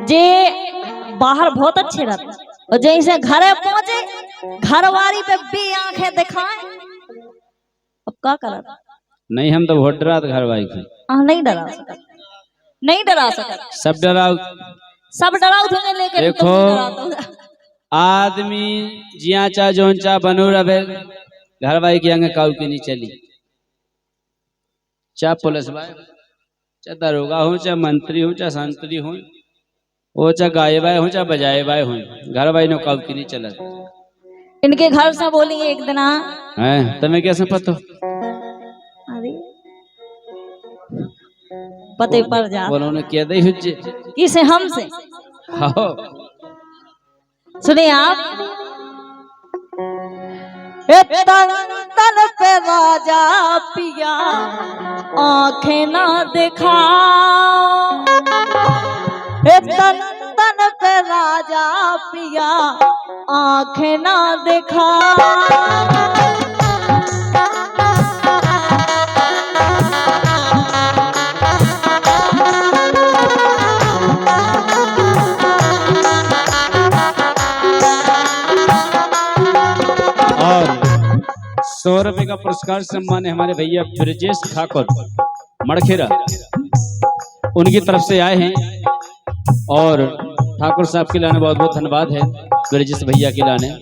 जे बाहर बहुत अच्छे रहते और जैसे घरे पहुंचे घरवारी पे बे आंखें दिखाएं, अब क्या करा? नहीं हम तो बहुत डरा घर भाई से। नहीं डरा सकता, नहीं डरा सकता। सब डराओ, सब डराओ थे लेकिन देखो आदमी जिया चा जोन चा बनो रहे घर भाई की अंग काऊ की नहीं चली। चाहे पुलिस भाई, चाहे दरोगा हूँ, चाहे मंत्री हूँ, चाहे संतरी हूँ, वो चाहे गाये भाई हूँ, चाहे बजाए भाई हूँ, घर भाई नो काऊ की नहीं चला। इनके घर से बोली एक दिन है तुम्हें कैसे पता? अरे पते पर जा बोलो ने क्या दे हुज्जे किसे हमसे। हाँ सुनिए आप, तन तन पे राजा पिया आंखें ना दिखा, तन तन पे राजा पिया आंखें ना दिखा। और 100 रुपए का पुरस्कार सम्मान है हमारे भैया ब्रजेश ठाकुर मड़खेरा, उनकी तरफ से आए हैं। और ठाकुर साहब के लाने बहुत बहुत धन्यवाद है ब्रजेश भैया के लाने।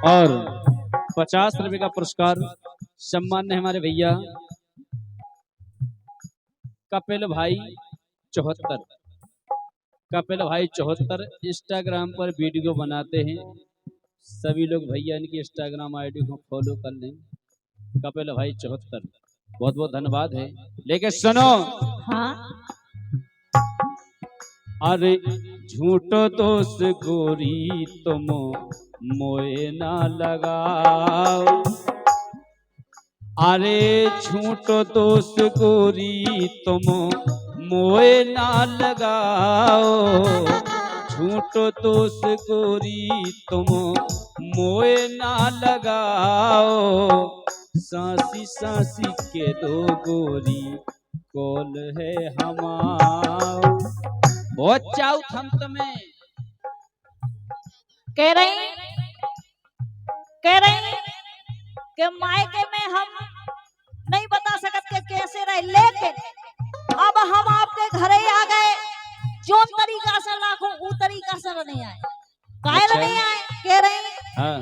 और 50 रुपए का पुरस्कार सम्मान है हमारे भैया कपिल भाई 74। कपिल भाई 74 इंस्टाग्राम पर वीडियो बनाते हैं, सभी लोग भैया इनकी इंस्टाग्राम आईडी को फॉलो कर लें। कपिल भाई 74 बहुत बहुत धन्यवाद है। लेकिन सुनो, हाँ अरे झूठो दोस्त गोरी तुम मोए ना लगाओ, अरे झूठो दोस्त गोरी तुम मोए ना लगाओ, झूठो दोस्त गोरी तुम मोए ना लगाओ, सांसी सांसी के दो गोरी कौन है हमारा। बहुत चाहूँ हम तुम्हें कह रही कि मायके में हम नहीं बता सकते कैसे रहे, लेकिन अब हम आपके घरे आ गए, जो तरीका से राखो वो तरीका से नहीं आए, कायल अच्छा। नहीं आए। कह रही हाँ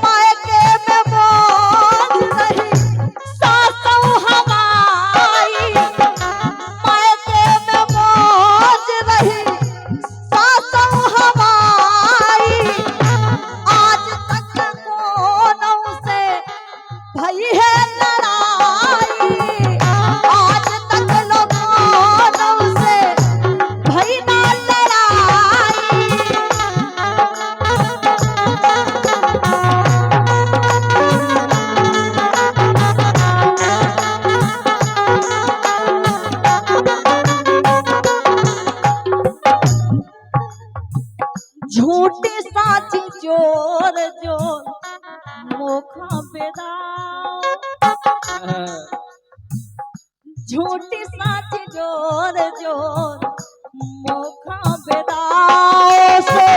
मायके में मौज नहीं सासू हमारी, मायके में मौज नहीं सासू हमारी, आज तक कोनों से भई है लड़ाई, आज तक लोगों से भई ना लड़ाई। जोर जोर मोखा बेदाओ झूठी साच जोर जोर मोखा बेदाओ सो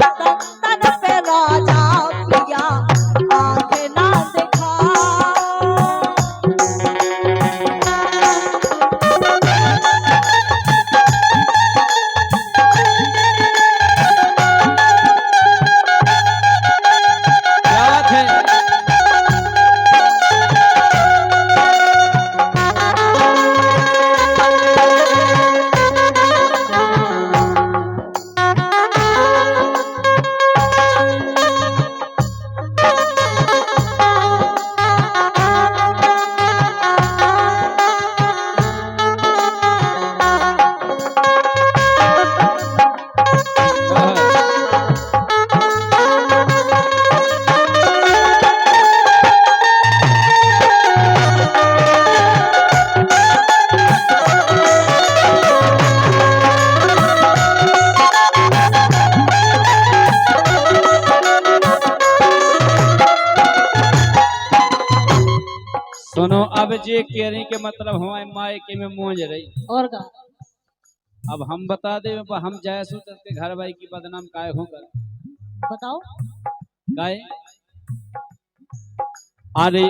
तन तन पे राजा पिया आंखें ना दिखाओ क्या बात है। सुनो, अब जे केरी के मतलब हमारे मायके में मौज रही और का अब हम बता दे हम जयसू के घर भाई की बदनाम काय होगा बताओ काय। अरे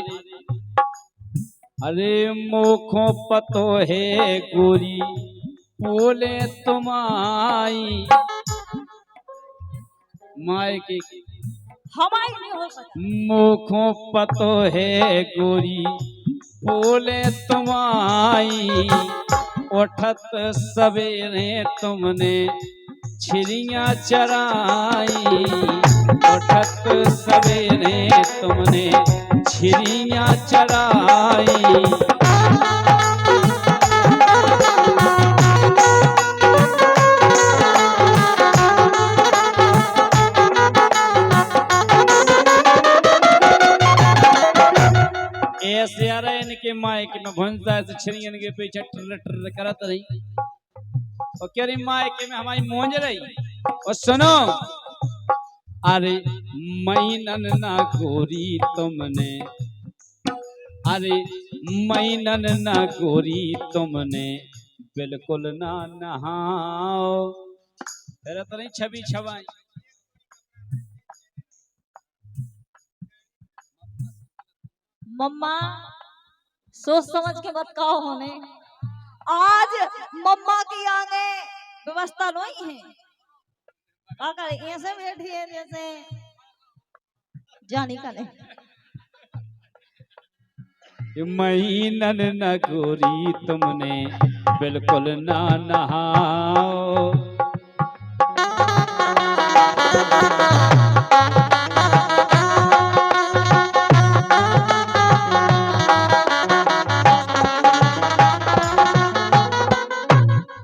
अरे मोखो पतो है गोरी बोले तुम्हारी मायके हमारी नहीं हो सकती मोखो पतो है गोरी बोले तुम्हारी उठत सवेरे तुमने छिड़िया चराई उठत सवेरे तुमने छिड़िया चराई ऐसे आ रहे इनके मायके में भंसा से छिड़ियन के पीछे टर टर करत रही और कह रही मायके में हमारी मौज रही। और सुनो, अरे मैनन ना गोरी तुमने अरे मैनन ना गोरी तुमने बिल्कुल ना नहाओ तेरा तो नहीं छवि छवाई। मम्मा सोच समझ के मत कहो होने आज मम्मा की आगे व्यवस्था नहीं है क्या करे ऐसे बैठी है जैसे जानी का नहीं मैनन न गोरी तुमने बिल्कुल ना नहाओ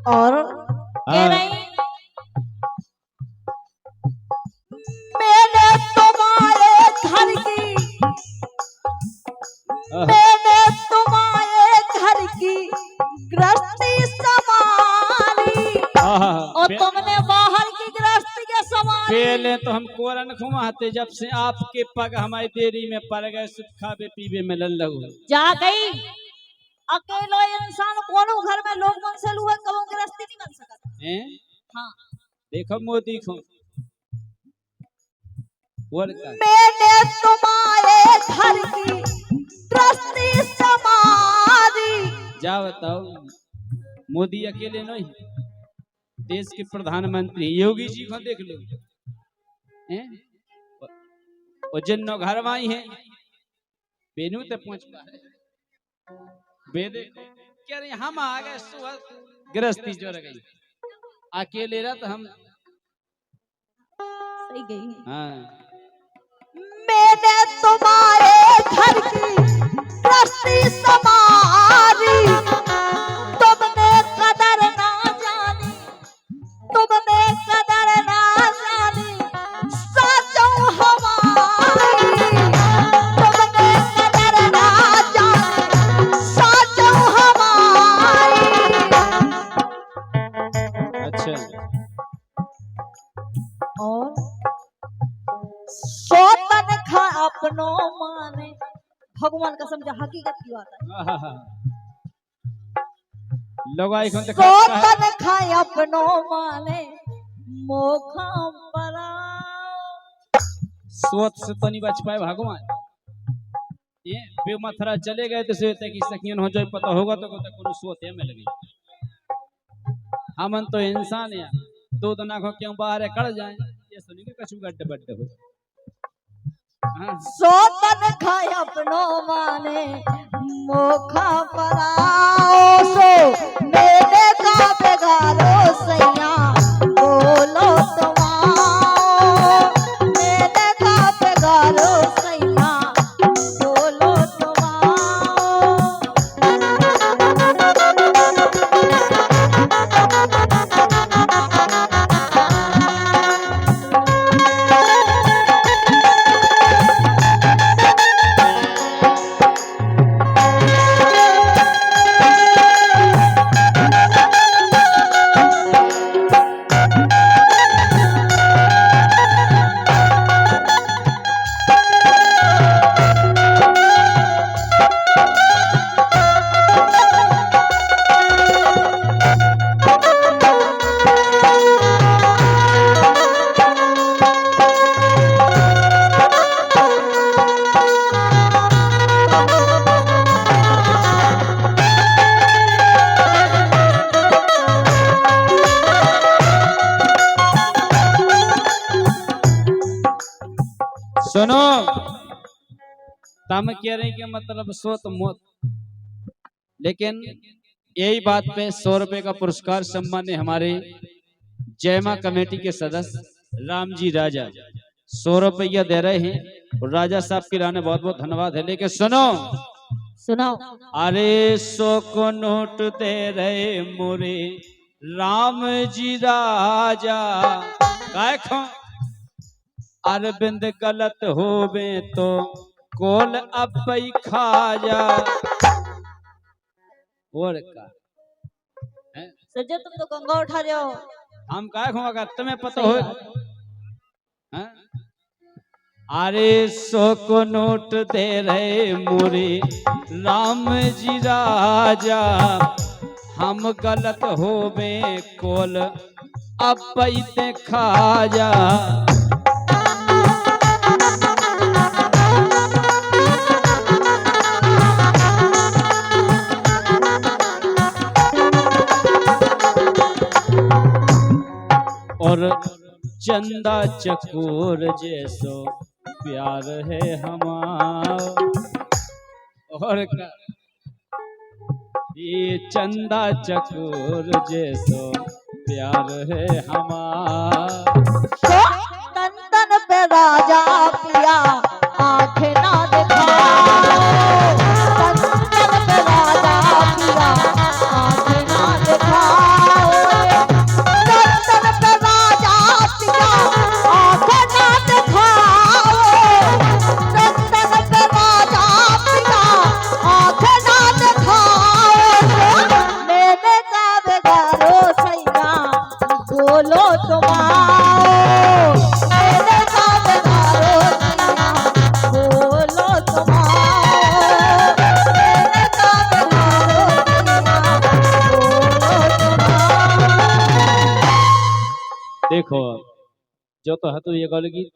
और कह रही मैंने तुम्हारे घर की मैंने तुम्हारे घर की गृहस्थी संभाली और तुमने बाहर की गृहस्थी के संभाली। पहले तो हम कोरन घुमाते जब से आपके पग हमारी देरी में पड़ गए सुख खावे पीवे में लगो जा गई अकेलो इंसान कोनो घर में लोग मन से लुआ कबो गृहस्थी नहीं बन सकता हैं। हाँ देखो मोदी को मैंने तुम्हारे घर की गृहस्थी संभाली। जा बताओ मोदी अकेले नहीं देश के प्रधानमंत्री योगी जी को देख लो हैं और जिन घर में है बेनू तक पहुंच पा रहे बेदे क्या रही हम आ गए सुबह गृहस्थी जोड़ गई अकेले रह तो हम सही गई। हाँ मैंने तुम्हारे घर की गृहस्थी संभाली तुमने कदर ना जानी तुमने कदर ना जानी साचो हमारी तुमने कदर ना जानी साचो हमारी। अच्छा और अपनो माने। भगवान कसम जो हकीकत की बात है। लोग आई कौन सोतन खाए अपनो माने मोखा परा। सोच से तो नहीं बच पाए भगवान। ये बेमथरा चले गए तो सोते कि सकियन हो जाए पता होगा तो कोनो सोते में लगी। हमन तो इंसान है, दूध ना खो क्यों बाहर कड़ जाए ये सुनी के कछु गड्ढे बड्ढे हो। सोतन खाए अपनो माने मोखा पराओ। सो मेरे का बेगारो सैया बोलो तुम्हारो। मेरे का बेगारो सैया बोलो तुम्हारो। सुनो तम कह रहे कि मतलब सोत मौत, लेकिन यही बात पे 100 रुपए का पुरस्कार सम्मान्य हमारे जयमा कमेटी के सदस्य राम जी राजा 100 रुपया दे रहे हैं और राजा साहब की राने बहुत बहुत धन्यवाद है। लेकिन सुनो सुनाओ। अरे 100 को नोट दे रहे मोरे राम जी राजा काय खो अरविंद गलत होवे तो कोल अब खा जा। और का सज्जन तुम तो गंगा उठा रहे हो। हम काय खोगा तुम्हें पता हो। अरे 100 को नोट दे रहे मोरे राम जी राजा हम गलत होवे कोल अब खा जा। और चंदा चकोर जैसो प्यार है हमार। और ये चंदा चकोर जैसो प्यार है हमार। तन तन पे राजा पिया आंखें ना दिखाओ। तन तन पे राजा पिया आंखें ना दिखाओ। तन तन पे राजा पिया आंखें ना दिखाओ। तन तन पे राजा पिया आंखें ना दिखाओ। मैंने का बेगारो सैया बोलो तुम्हारो। मैंने का बेगारो सैया बोलो तुम्हारो। मैंने का बेगारो सैया बोलो तुम्हारो। देखो जो तो है तो ये गलगी